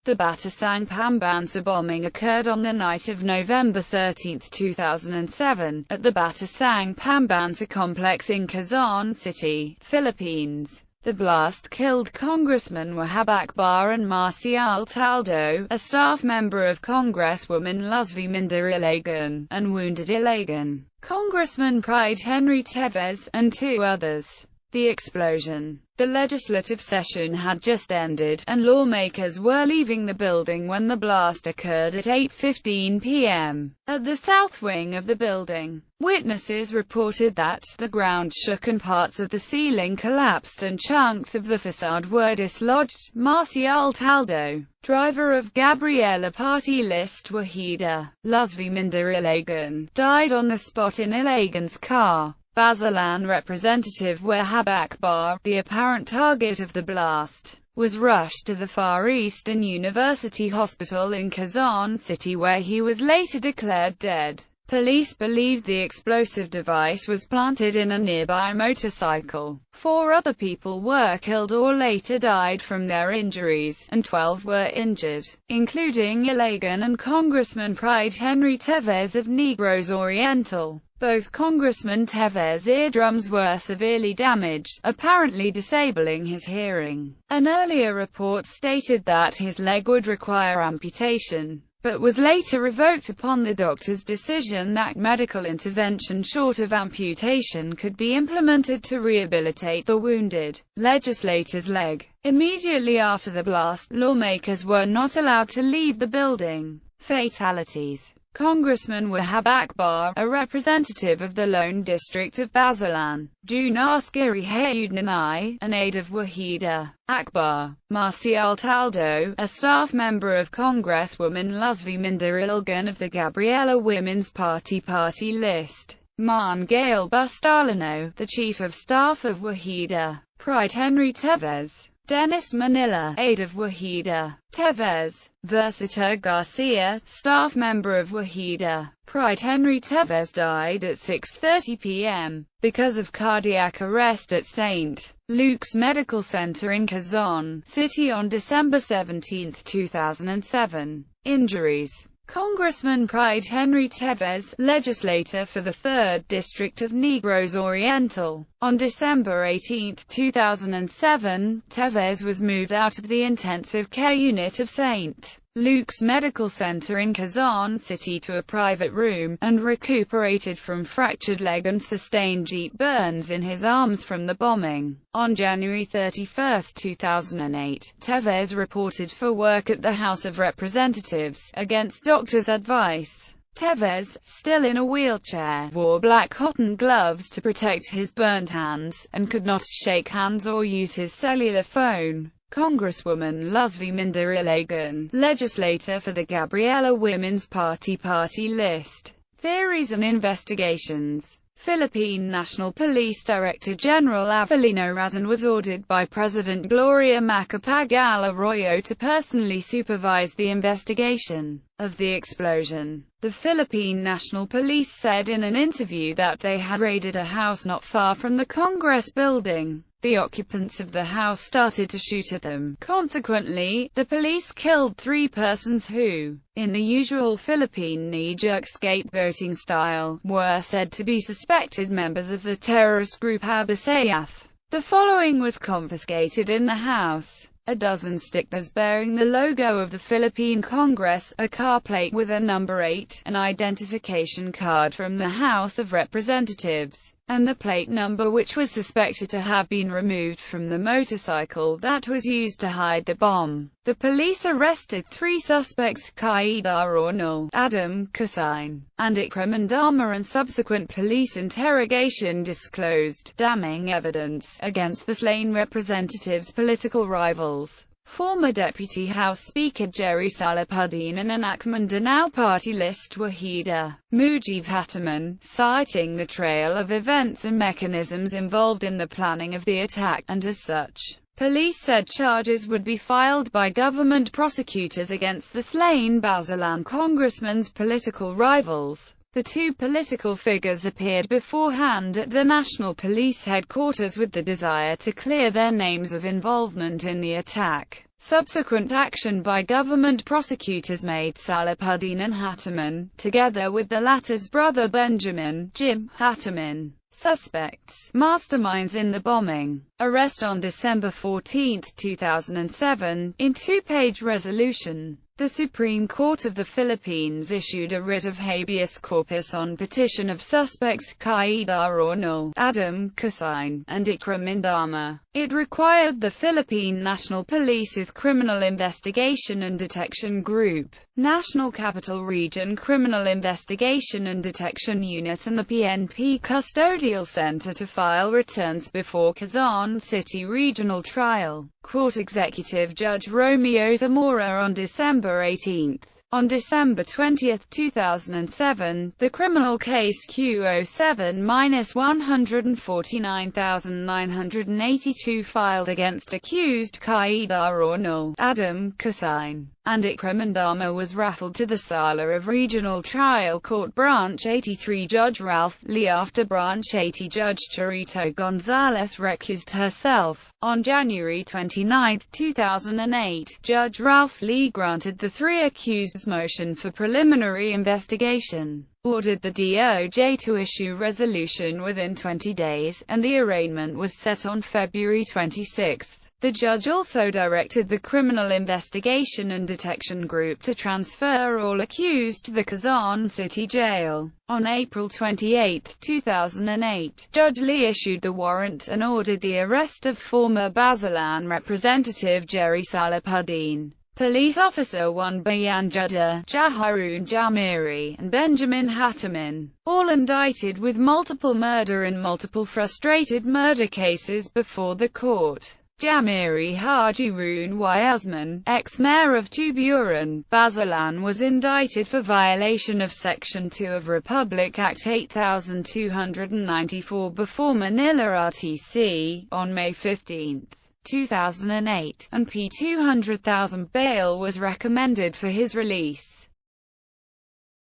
The Batasang Pambansa bombing occurred on the night of November 13, 2007, at the Batasang Pambansa complex in Quezon City, Philippines. The blast killed Congressman Wahab Akbar and Marcial Taldo, a staff member of Congresswoman Luzvi Minda-Ilagan, and wounded Ilagan, Congressman Pride Henry Tevez, and 2 others. The explosion. The legislative session had just ended, and lawmakers were leaving the building when the blast occurred at 8:15 p.m. at the south wing of the building. Witnesses reported that the ground shook and parts of the ceiling collapsed and chunks of the facade were dislodged. Marcial Taldo, driver of Gabriela party list Wahida, Luzvi Minda-Ilagan, died on the spot in Ilagan's car. Basilan Representative Wahab Akbar, the apparent target of the blast, was rushed to the Far Eastern University Hospital in Quezon City where he was later declared dead. Police believed the explosive device was planted in a nearby motorcycle. 4 other people were killed or later died from their injuries, and 12 were injured, including Ilagan and Congressman Pride Henry Tevez of Negros Oriental. Both Congressman Tevez's eardrums were severely damaged, apparently disabling his hearing. An earlier report stated that his leg would require amputation, but was later revoked upon the doctor's decision that medical intervention short of amputation could be implemented to rehabilitate the wounded legislator's leg. Immediately after the blast, lawmakers were not allowed to leave the building. Fatalities. Congressman Wahab Akbar, a representative of the Lone District of Basilan, Dunaskiri Hayudnanai, an aide of Wahida Akbar. Marcial Taldo, a staff member of Congresswoman Luzvi Minda-Ilagan of the Gabriela Women's Party list. Gail Bustalano, the chief of staff of Wahida Pride Henry Tevez. Dennis Manila, aide of Wahida Tevez. Versita Garcia, staff member of Wahida Pride Henry Tevez died at 6:30 p.m. because of cardiac arrest at St. Luke's Medical Center in Quezon City on December 17, 2007. Injuries. Congressman Pride Henry Tevez, legislator for the 3rd District of Negros Oriental. On December 18, 2007, Tevez was moved out of the intensive care unit of St. Luke's Medical Center in Quezon City to a private room, and recuperated from fractured leg and sustained deep burns in his arms from the bombing. On January 31, 2008, Tevez reported for work at the House of Representatives, against doctors' advice. Tevez, still in a wheelchair, wore black cotton gloves to protect his burnt hands, and could not shake hands or use his cellular phone. Congresswoman Luzvi Minda-Ilagan, legislator for the Gabriela Women's Party list. Theories and investigations. Philippine National Police Director General Avelino Razon was ordered by President Gloria Macapagal-Arroyo to personally supervise the investigation of the explosion. The Philippine National Police said in an interview that they had raided a house not far from the Congress building. The occupants of the house started to shoot at them. Consequently, the police killed 3 persons who, in the usual Philippine knee-jerk scapegoating style, were said to be suspected members of the terrorist group Abu Sayyaf. The following was confiscated in the house: a dozen stickers bearing the logo of the Philippine Congress, a car plate with a number 8, an identification card from the House of Representatives, and the plate number which was suspected to have been removed from the motorcycle that was used to hide the bomb. The police arrested 3 suspects, Qaida Ronald, Adam Kusain, and Ikram Ndama, and subsequent police interrogation disclosed damning evidence against the slain representatives' political rivals. Former Deputy House Speaker Jerry Salapuddin and Anak Mindanao party list Wahida Mujib Hataman, citing the trail of events and mechanisms involved in the planning of the attack, and as such, police said charges would be filed by government prosecutors against the slain Basilan congressman's political rivals. The two political figures appeared beforehand at the National Police headquarters with the desire to clear their names of involvement in the attack. Subsequent action by government prosecutors made Salahuddin and Hatterman, together with the latter's brother Benjamin, Jim Hatterman, suspects, masterminds in the bombing. Arrest on December 14, 2007, in two-page resolution. The Supreme Court of the Philippines issued a writ of habeas corpus on petition of suspects Qaida Ronald, Adam Quezon, and Ikram Indama. It required the Philippine National Police's Criminal Investigation and Detection Group, National Capital Region Criminal Investigation and Detection Unit and the PNP Custodial Center to file returns before Quezon City Regional Trial Court Executive Judge Romeo Zamora on December 18. On December 20, 2007, the criminal case Q07-149982 filed against accused Qaida Ronald, Adam Quezon, and Ikram Indama was referred to the Sala of Regional Trial Court Branch 83 Judge Ralph Lee after Branch 80 Judge Charito Gonzalez recused herself. On January 29, 2008, Judge Ralph Lee granted the three accuseds' motion for preliminary investigation, ordered the DOJ to issue resolution within 20 days, and the arraignment was set on February 26. The judge also directed the Criminal Investigation and Detection Group to transfer all accused to the Quezon City Jail. On April 28, 2008, Judge Lee issued the warrant and ordered the arrest of former Basilan Representative Jerry Salahuddin, Police Officer 1 Bayan Judah, Jaharun Jamiri, and Benjamin Hatterman, all indicted with multiple murder and multiple frustrated murder cases before the court. Jamiri Hajiroon Yasman, ex-mayor of Tuburan, Basilan, was indicted for violation of Section 2 of Republic Act 8294 before Manila RTC, on May 15, 2008, and P200,000 bail was recommended for his release.